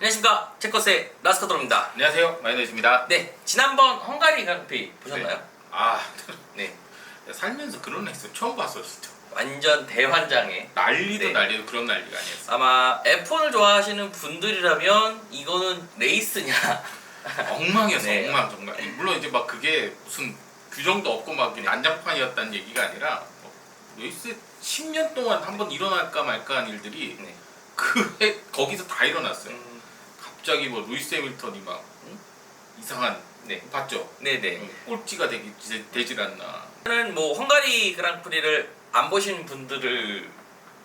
안녕하십니까, 체커스의 라스카토로입니다. 안녕하세요, 마이너즈입니다. 네, 지난번 헝가리 그랑프리 보셨나요? 네. 아, 네, 살면서 그런 레이스 처음 봤어, 진짜. 완전 대환장에 난리도 네. 난리도 그런 난리가 아니었어. 아마 F1을 좋아하시는 분들이라면 이거는 레이스냐? 엉망이었어, 네. 엉망 정말. 물론 이제 막 그게 무슨 규정도 없고 막 네. 난장판이었다는 얘기가 아니라 레이스 10년 동안 한번 일어날까 말까한 일들이 네. 거기서 다 일어났어요. 음, 갑자기 뭐 루이스 해밀턴이 막 이상한 네, 봤죠? 네네. 꼴찌가 되질 않나. 저는 뭐 헝가리 그랑프리를 안 보신 분들을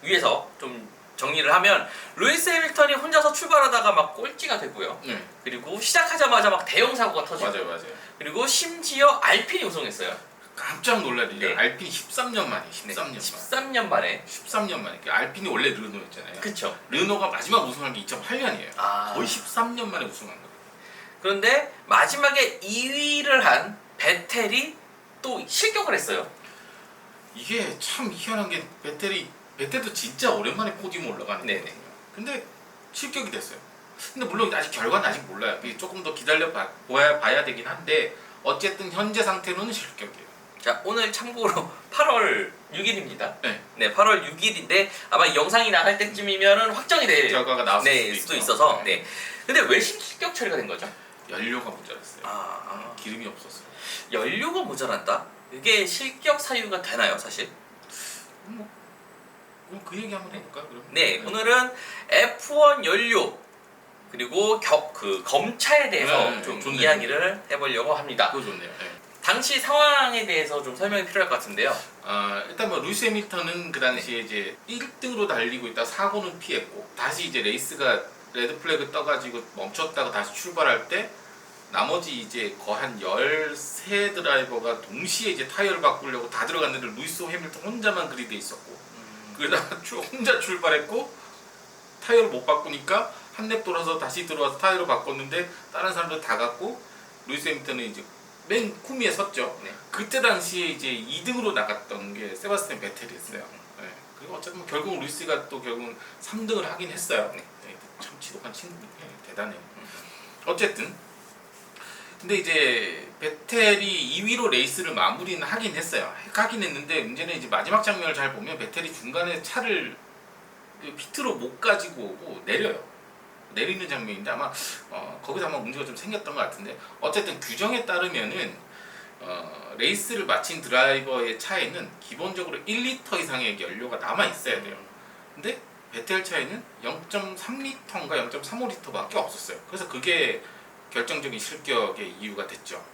위해서 좀 정리를 하면 루이스 해밀턴이 혼자서 출발하다가 막 꼴찌가 되고요. 네, 그리고 시작하자마자 막 대형 사고가 터지고, 맞아요. 그리고 심지어 알핀이 우승했어요. 깜짝 놀랄 일이야. 네. 알핀 13년 만에, 네, 13년 만에. 13년 만에. 13년 만에. 알핀이 원래 르노였잖아요. 그쵸. 르노가 마지막 우승한 게 2008년이에요. 아. 거의 13년 만에 우승한 거예요. 그런데 마지막에 2위를 한 베텔이 또 실격을 했어요. 이게 참 희한한 게 베텔도 진짜 오랜만에 포디움 올라가는 네네. 거거든요. 근데 실격이 됐어요. 근데 물론 아직 결과는 아직 몰라요. 조금 더 기다려 봐야 되긴 한데 어쨌든 현재 상태로는 실격이에요. 자, 오늘 참고로 8월 6일입니다. 네. 네, 8월 6일인데 아마 이 영상이 나갈 때쯤이면은 확정이 될 결과가 나왔을 네, 수도 있어서. 네. 근데 왜 실격 처리가 된 거죠? 연료가 모자랐어요. 기름이 없었어요. 연료가 모자란다? 이게 실격 사유가 되나요, 사실? 그럼 그 얘기 한번 해볼까요? 그럼? 네, 오늘은 F1 연료 그리고 검차에 대해서 네, 좀 좋네요. 이야기를 해보려고 합니다. 그거 좋네요. 네. 당시 상황에 대해서 좀 설명이 필요할 것 같은데요. 일단 뭐 루이스 해밀턴은 그 당시에 이제 1등으로 달리고 있다 사고는 피했고 다시 이제 레이스가 레드 플래그 떠가지고 멈췄다가 다시 출발할 때 나머지 이제 거의 한 13 드라이버가 동시에 이제 타이어를 바꾸려고 다 들어갔는데 루이스 해밀턴 혼자만 그리드에 있었고 그러다가 혼자 출발했고 타이어를 못 바꾸니까 한 랩 돌아서 다시 들어와서 타이어를 바꿨는데 다른 사람들 다 갔고 루이스 해밀턴은 이제 맨 쿠미에 섰죠. 네. 그때 당시에 이제 2등으로 나갔던 게 세바스찬 베텔이었어요. 네. 그리고 어쨌든 결국 루이스가 또 결국은 3등을 하긴 했어요. 네. 참 지독한 친구, 대단해요. 어쨌든 근데 이제 베텔이 2위로 레이스를 마무리는 하긴 했어요. 하긴 했는데 문제는 이제 마지막 장면을 잘 보면 베텔이 중간에 차를 피트로 못 가지고 오고 내려요. 내리는 장면인데 아마 거기서 아마 문제가 좀 생겼던 것 같은데 어쨌든 규정에 따르면은 레이스를 마친 드라이버의 차에는 기본적으로 1리터 이상의 연료가 남아 있어야 돼요. 근데 베텔 차에는 0.3리터인가 0.35리터밖에 없었어요. 그래서 그게 결정적인 실격의 이유가 됐죠.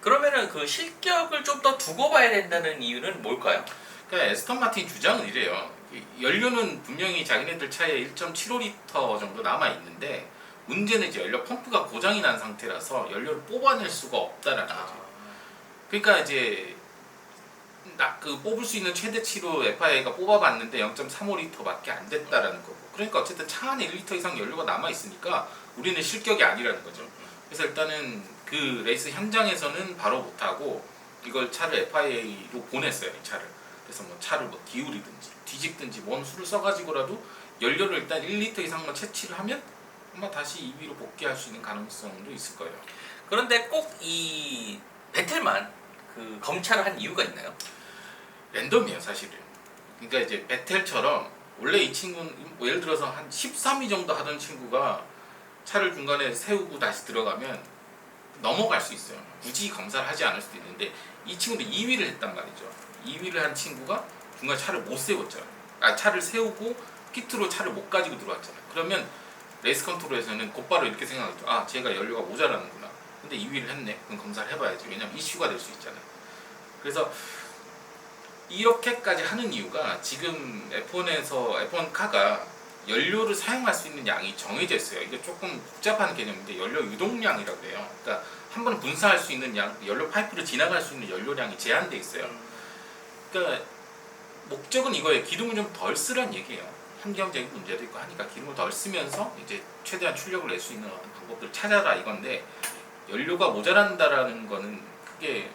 그러면은 그 실격을 좀 더 두고 봐야 된다는 이유는 뭘까요? 그러니까 에스턴 마틴 주장은 이래요. 연료는 분명히 자기네들 차에 1.75리터 정도 남아 있는데 문제는 이제 연료 펌프가 고장이 난 상태라서 연료를 뽑아낼 수가 없다라는 거죠. 그러니까 이제 그 뽑을 수 있는 최대치로 FIA가 뽑아봤는데 0.35리터밖에 안 됐다라는 거고. 그러니까 어쨌든 차 안에 1리터 이상 연료가 남아 있으니까 우리는 실격이 아니라는 거죠. 그래서 일단은 그 레이스 현장에서는 바로 못하고 이걸 차를 FIA로 보냈어요. 이 차를. 그래서 뭐 차를 뭐 기울이든지 뒤집든지 뭔 수를 써가지고라도 연료를 일단 1리터 이상만 채취를 하면 아마 다시 2위로 복귀할 수 있는 가능성도 있을 거예요. 그런데 꼭 이 베텔만 그 검차를 한 이유가 있나요? 랜덤이에요, 사실은. 그러니까 이제 베텔처럼 원래 이 친구는 뭐 예를 들어서 한 13위 정도 하던 친구가 차를 중간에 세우고 다시 들어가면 넘어갈 수 있어요. 굳이 검사를 하지 않을 수도 있는데 이 친구도 2위를 했단 말이죠. 2위를 한 친구가 중간에 차를 못 세웠잖아요. 차를 세우고 피트로 차를 못 가지고 들어왔잖아요. 그러면 레이스 컨트롤에서는 곧바로 이렇게 생각하죠. 쟤가 연료가 모자라는구나. 근데 2위를 했네. 그럼 검사를 해봐야지. 왜냐면 이슈가 될 수 있잖아요. 그래서 이렇게까지 하는 이유가 지금 F1 카가 연료를 사용할 수 있는 양이 정해져 있어요. 이게 조금 복잡한 개념인데 연료 유동량이라고 해요. 그러니까 한 번에 분사할 수 있는 양, 연료 파이프로 지나갈 수 있는 연료량이 제한돼 있어요. 그러니까 목적은 이거예요. 기름을 좀 덜 쓰란 얘기예요. 환경적인 문제도 있고 하니까 기름을 덜 쓰면서 이제 최대한 출력을 낼 수 있는 방법들을 찾아라 이건데 연료가 모자란다라는 거는 크게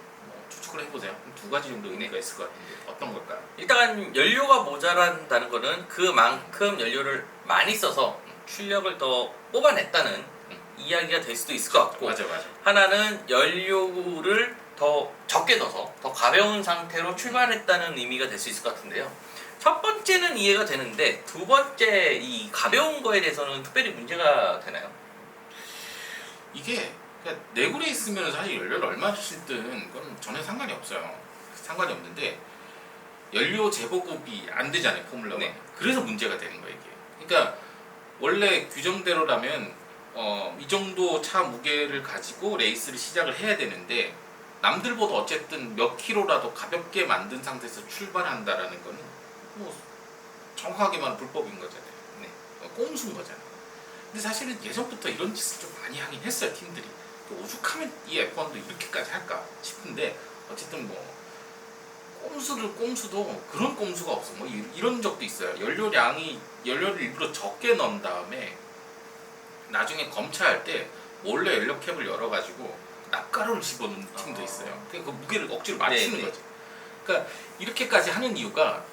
추측을 해보세요. 두 가지 정도 의미가 있을 것 같은데 어떤 걸까요? 일단 연료가 모자란다는 거는 그만큼 연료를 많이 써서 출력을 더 뽑아냈다는 이야기가 될 수도 있을 것 같고, 맞아. 하나는 연료를 더 적게 넣어서 더 가벼운 상태로 출발했다는 의미가 될 수 있을 것 같은데요. 첫 번째는 이해가 되는데 두 번째 이 가벼운 거에 대해서는 특별히 문제가 되나요? 이게 그러니까 내구에 있으면 사실 연료를 얼마 주실든 그건 전혀 상관이 없어요. 상관이 없는데 연료 재보급이 안 되잖아요, 포뮬러 1. 네. 그래서 문제가 되는 거예요, 이게. 그러니까 원래 규정대로라면 이 정도 차 무게를 가지고 레이스를 시작을 해야 되는데 남들보다 어쨌든 몇 킬로라도 가볍게 만든 상태에서 출발한다라는 거는 뭐 정확하게 말하면 불법인 거잖아요. 네. 꼼수인 거잖아요. 근데 사실은 예전부터 이런 짓을 좀 많이 하긴 했어요, 팀들이. 오죽하면 이 F1도 이렇게까지 할까 싶은데 어쨌든 뭐 꼼수도 그런 꼼수가 없어. 뭐 이런 적도 있어요. 연료를 일부러 적게 넣은 다음에 나중에 검차할 때 몰래 연료 캡을 열어가지고 납가루를 집어넣는 팀도 있어요. 그 무게를 억지로 맞추는 네. 거지. 그러니까 이렇게까지 하는 이유가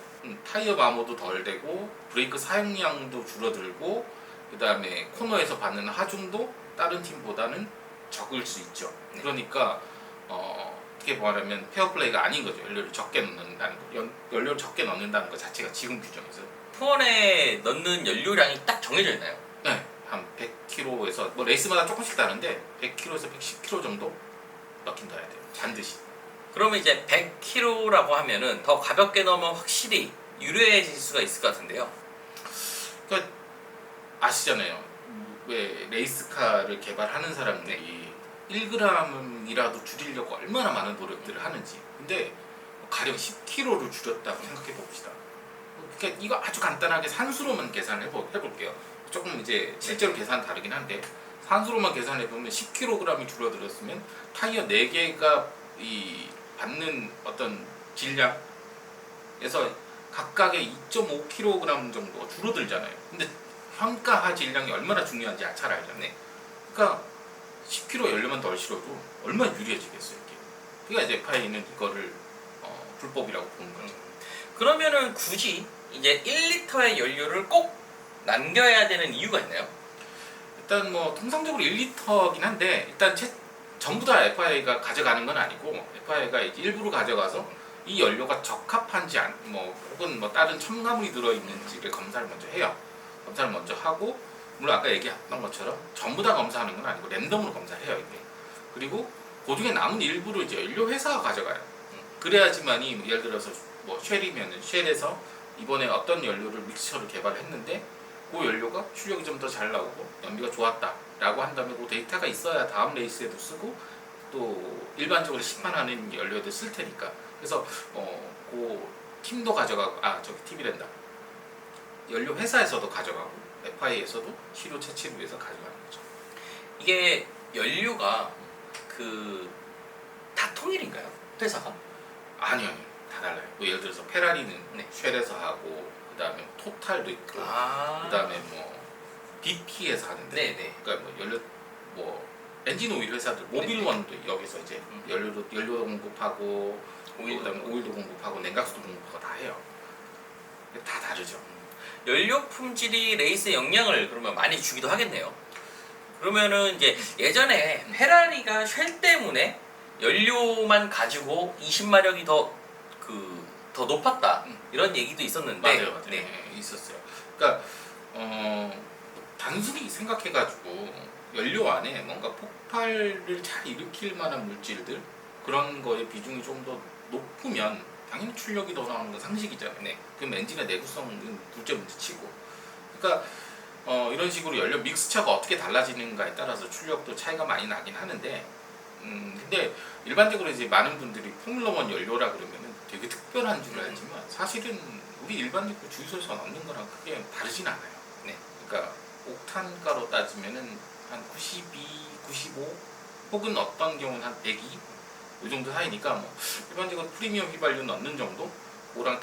타이어 마모도 덜 되고 브레이크 사용량도 줄어들고 그 다음에 코너에서 받는 하중도 다른 팀보다는 적을 수 있죠. 네. 그러니까 어떻게 말하면 페어플레이가 아닌 거죠. 연료를 적게 넣는다는 거. 연료를 적게 넣는다는 것 자체가 지금 규정에서. F1에 넣는 연료량이 딱 정해져 있나요? 네, 한 100km에서 뭐 레이스마다 조금씩 다른데 100km에서 110km 정도 넣긴 넣어야 돼요. 반드시. 그러면 이제 100kg라고 하면은 더 가볍게 넣으면 확실히 유리해질 수가 있을 것 같은데요. 그러니까 아시잖아요. 왜 레이스카를 개발하는 사람들이 1g이라도 줄이려고 얼마나 많은 노력들을 하는지. 근데 가령 10kg를 줄였다고 생각해 봅시다. 그러니까 이거 아주 간단하게 산수로만 계산을 해볼게요. 조금 이제 실제로 계산 다르긴 한데 산수로만 계산해 보면 10kg이 줄어들었으면 타이어 4개가 이 받는 어떤 질량에서 각각의 2.5kg 정도가 줄어들잖아요. 근데 평가하 질량이 얼마나 중요한지 잘 알잖아요. 그러니까 10kg 연료만 덜 실어도 얼마나 유리해지겠어요, 이게. 그러니까 이제 FIA는 이거를 불법이라고 보는 거죠. 그러면은 굳이 이제 1리터의 연료를 꼭 남겨야 되는 이유가 있나요? 일단 뭐 통상적으로 1리터긴 한데 일단 전부 다 FIA가 가져가는 건 아니고 FIA가 이제 일부러 가져가서 이 연료가 적합한지 혹은 뭐 다른 첨가물이 들어있는지를 검사를 먼저 해요. 검사를 먼저 하고 물론 아까 얘기했던 것처럼 전부 다 검사하는 건 아니고 랜덤으로 검사를 해요, 이게. 그리고 그 중에 남은 일부를 이제 연료 회사가 가져가요. 그래야지만이 예를 들어서 뭐 쉘이면은 쉘에서 이번에 어떤 연료를 믹스처를 개발했는데 그 연료가 출력이 좀 더 잘 나오고 연비가 좋았다라고 한다면 그 데이터가 있어야 다음 레이스에도 쓰고 또 일반적으로 시판하는 연료도 쓸 테니까. 그래서 그 팀도 가져가고 팀이란다. 연료 회사에서도 가져가고 FIA에서도 실효 채취를 위해서 가져가는 거죠. 이게 연료가 다 통일인가요? 회사가? 아니요, 다 달라요. 뭐 예를 들어서 페라리는 네. 쉘에서 하고 그다음에 토탈도 있고 그다음에 뭐 BP에서 하는데 네네. 그러니까 뭐 연료 뭐 엔진 오일 회사들 모빌원도 여기서 이제 연료 공급하고 그다음에 오일도 공급하고 냉각수도 공급하고 다 해요. 다 다르죠. 연료 품질이 레이스에 영향을 그러면 많이 주기도 하겠네요. 그러면은 이제 예전에 페라리가 쉘 때문에 연료만 가지고 20마력이 더 높았다 이런 얘기도 있었는데 맞아요. 네. 네, 있었어요. 그러니까 단순히 생각해가지고 연료 안에 뭔가 폭발을 잘 일으킬 만한 물질들 그런 거의 비중이 좀 더 높으면 당연히 출력이 더 나오는 건 상식이잖아요. 네. 그럼 엔진의 내구성은 둘째 문제치고. 그러니까 이런 식으로 연료 믹스처가 어떻게 달라지는가에 따라서 출력도 차이가 많이 나긴 하는데 근데 일반적으로 이제 많은 분들이 포뮬러1 연료라 그러면은 되게 특별한 줄 알지만 사실은 우리 일반적으로 주유소에서 넣는 거랑 크게 다르진 않아요. 네. 그러니까 옥탄가로 따지면은 한 92, 95 혹은 어떤 경우는 한 102 이 정도 사이니까 뭐 일반적으로 프리미엄 휘발유 넣는 정도 그거랑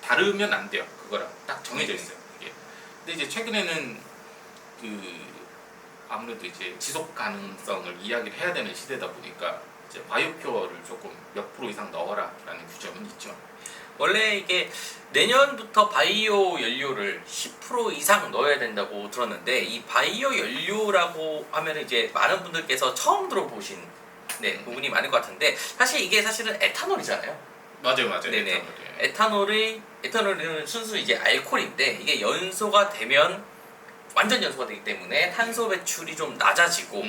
다르면 안 돼요. 그거랑 딱 정해져 있어요. 이게. 근데 이제 최근에는 아무래도 이제 지속 가능성을 이야기를 해야 되는 시대다 보니까 이제 바이오퓨어를 조금 몇 프로 이상 넣어라라는 규정은 있죠. 원래 이게 내년부터 바이오 연료를 10% 이상 넣어야 된다고 들었는데 이 바이오 연료라고 하면 이제 많은 분들께서 처음 들어보신 부분이 많을 것 같은데 사실 이게 사실은 에탄올이잖아요. 맞아요. 네네. 에탄올은 순수 이제 알코올인데 이게 연소가 되면 완전 연소가 되기 때문에 탄소 배출이 좀 낮아지고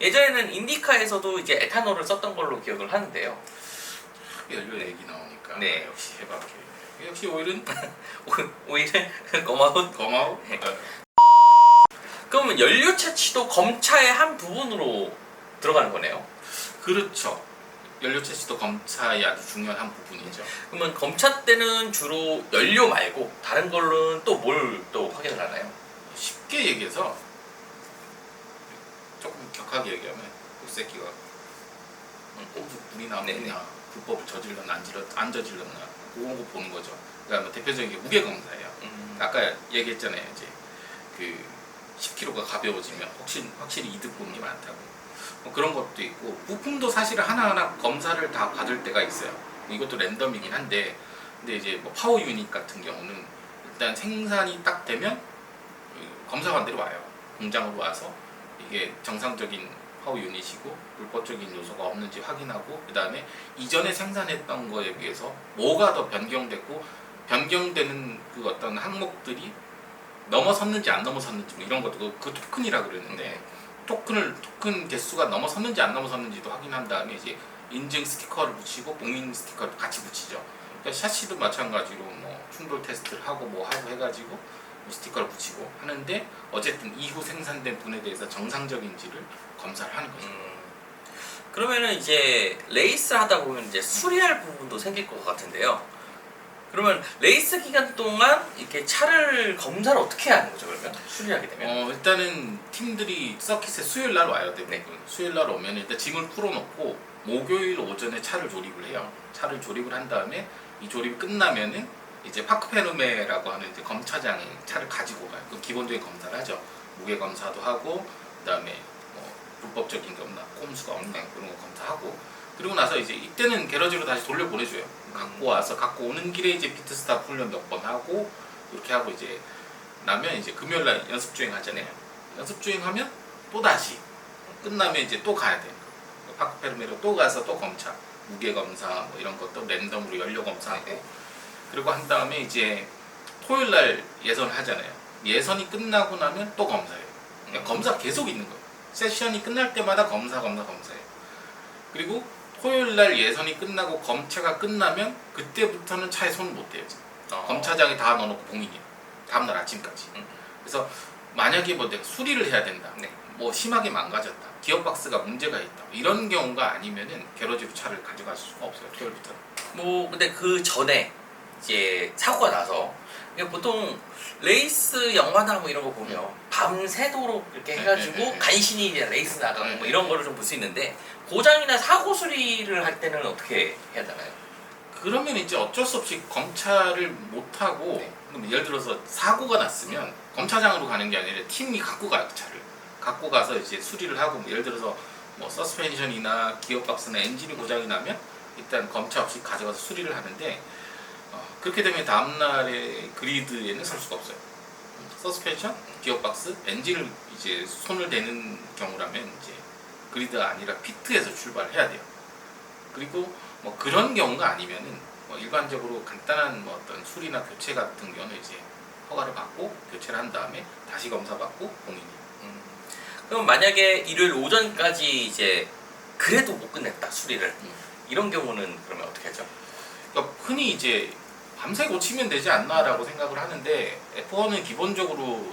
예전에는 인디카에서도 이제 에탄올을 썼던 걸로 기억을 하는데요. 연료 얘기 나오니까 네. 역시 해박해. 역시 오일은 오일은 고마운. 거마우. 네. 그러면 연료 채취도 검차의 한 부분으로 들어가는 거네요. 그렇죠. 연료 채취도 검차의 아주 중요한 한 부분이죠. 그러면 검차 때는 주로 연료 말고 다른 걸로는 또 뭘 또 확인을 하나요? 쉽게 얘기해서 조금 격하게 얘기하면 이 새끼가 꼼수 불이 나느냐 네네. 불법을 저질렀나 안 저질렀나 그런 거 보는 거죠. 그러니까 뭐 대표적인 게 무게 검사예요. 아까 얘기했잖아요. 이제 그 10kg가 가벼워지면 확실히 이득 보는 게 많다고. 뭐 그런 것도 있고 부품도 사실 하나하나 검사를 다 받을 때가 있어요. 이것도 랜덤이긴 한데 근데 이제 뭐 파워 유닛 같은 경우는 일단 생산이 딱 되면 검사관들이 와요. 공장으로 와서 이게 정상적인 파워 유닛이고 불법적인 요소가 없는지 확인하고 그 다음에 이전에 생산했던 거에 비해서 뭐가 더 변경됐고 변경되는 그 어떤 항목들이 넘어섰는지 안 넘어섰는지 뭐 이런 것도 그 토큰이라 그러는데 토큰 개수가 넘어섰는지 안 넘어섰는지도 확인한 다음에 이제 인증 스티커를 붙이고 봉인 스티커를 같이 붙이죠. 그러니까 샤시도 마찬가지로 뭐 충돌 테스트를 하고 뭐 하고 해가지고 뭐 스티커를 붙이고 하는데 어쨌든 이후 생산된 분에 대해서 정상적인지를 검사를 하는 거죠. 그러면은 이제 레이스 하다 보면 이제 수리할 부분도 생길 것 같은데요. 그러면 레이스 기간 동안 이렇게 차를 검사를 어떻게 하는 거죠? 그러면 수리하게 되면? 일단은 팀들이 서킷에 수요일 날 와요. 대부분. 네. 수요일 날 오면 일단 짐을 풀어놓고 목요일 오전에 차를 조립을 해요. 차를 조립을 한 다음에 이 조립이 끝나면은 이제 파크페르메라고 하는 이제 검차장에 차를 가지고 가요. 그 기본적인 검사를 하죠. 무게 검사도 하고 그다음에 뭐 불법적인 게 없나, 꼼수가 없나 그런 거 검사하고 그리고 나서 이제 이때는 게러지로 다시 돌려보내줘요. 갖고 와서 갖고 오는 길에 이제 피트스탑 훈련 몇 번 하고 이렇게 하고 이제 나면 이제 금요일 날 연습 주행 하잖아요. 연습 주행하면 또 다시 끝나면 이제 또 가야 돼요. 파크페르메로 또 가서 또 검차, 무게 검사 뭐 이런 것도 랜덤으로 연료 검사하고 그리고 한 다음에 이제 토요일 날 예선 하잖아요. 예선이 끝나고 나면 또 검사해요. 그러니까 검사 계속 있는 거예요. 세션이 끝날 때마다 검사해요. 그리고 토요일 날 예선이 끝나고 검차가 끝나면 그때부터는 차에 손을 못 대요. 검차장에 다 넣어놓고 봉인이에요. 다음날 아침까지. 그래서 만약에 뭐 내가 수리를 해야 된다. 네. 뭐 심하게 망가졌다. 기어박스가 문제가 있다. 이런 경우가 아니면은 게러지로 차를 가져갈 수가 없어요. 토요일부터. 뭐 근데 그 전에 이제 사고가 나서 그러니까 보통 레이스 영화나 뭐 이런 거 보면 밤새도록 이렇게 해가지고 간신히 이제 레이스 나가고 뭐 이런 거를 좀 볼 수 있는데 고장이나 사고 수리를 할 때는 어떻게 해야 되나요? 그러면 이제 어쩔 수 없이 검차를 못하고 그럼 예를 들어서 사고가 났으면 검차장으로 가는 게 아니라 팀이 갖고 가요. 그 차를 갖고 가서 이제 수리를 하고 뭐 예를 들어서 뭐 서스펜션이나 기어박스나 엔진이 고장이 나면 일단 검차 없이 가져가서 수리를 하는데 그렇게 되면 다음날에 그리드에는 설 수가 없어요. 서스펜션, 기어박스, 엔진을 이제 손을 대는 경우라면 이제 그리드가 아니라 피트에서 출발해야 돼요. 그리고 뭐 그런 경우가 아니면은 뭐 일반적으로 간단한 뭐 어떤 수리나 교체 같은 경우는 이제 허가를 받고 교체를 한 다음에 다시 검사 받고 봉인이. 그럼 만약에 일요일 오전까지 이제 그래도 못 끝냈다 수리를 이런 경우는 그러면 어떻게 하죠? 그러니까 흔히 이제 밤새 고치면 되지 않나라고 생각을 하는데 F1은 기본적으로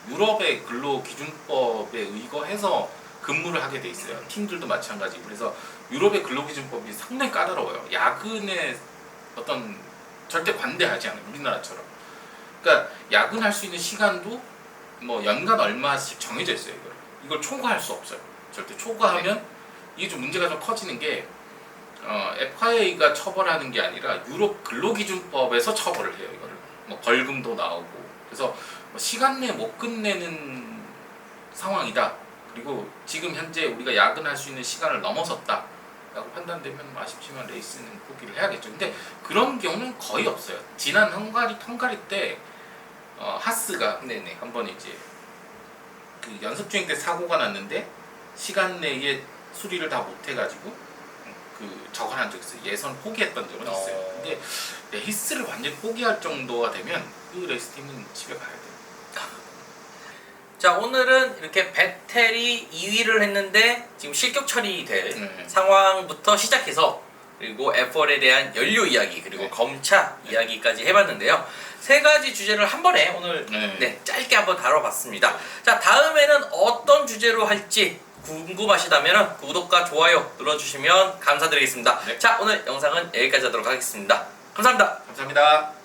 이 유럽의 근로기준법에 의거해서 근무를 하게 돼 있어요. 팀들도 마찬가지. 그래서 유럽의 근로기준법이 상당히 까다로워요. 야근에 어떤 절대 관대하지 않아요. 우리나라처럼. 그러니까 야근할 수 있는 시간도 뭐 연간 얼마씩 정해져 있어요. 이걸 초과할 수 없어요. 절대 초과하면 이게 좀 문제가 좀 커지는 게 FIA가 처벌하는 게 아니라 유럽 근로기준법에서 처벌을 해요. 이거를 뭐 벌금도 나오고 그래서 뭐 시간 내에 못 끝내는 상황이다. 그리고 지금 현재 우리가 야근할 수 있는 시간을 넘어섰다. 라고 판단되면 아쉽지만 레이스는 포기를 해야겠죠. 근데 그런 경우는 거의 없어요. 지난 헝가리 때 하스가 네네. 한번 이제 그 연습 주행 때 사고가 났는데 시간 내에 수리를 다 못 해가지고 그 적어난 적이 있어요. 예선 포기했던 적은 있어요. 근데 레이스를 완전히 포기할 정도가 되면 그 레이스 팀은 집에 가야 돼요. 자, 오늘은 이렇게 베텔이 2위를 했는데 지금 실격 처리될 상황부터 시작해서 그리고 F1에 대한 연료 이야기 그리고 네. 검차 이야기까지 해봤는데요. 세 가지 주제를 한 번에 오늘 네. 짧게 한번 다뤄봤습니다. 자, 다음에는 어떤 주제로 할지 궁금하시다면 구독과 좋아요 눌러주시면 감사드리겠습니다. 네. 자, 오늘 영상은 여기까지 하도록 하겠습니다. 감사합니다. 감사합니다.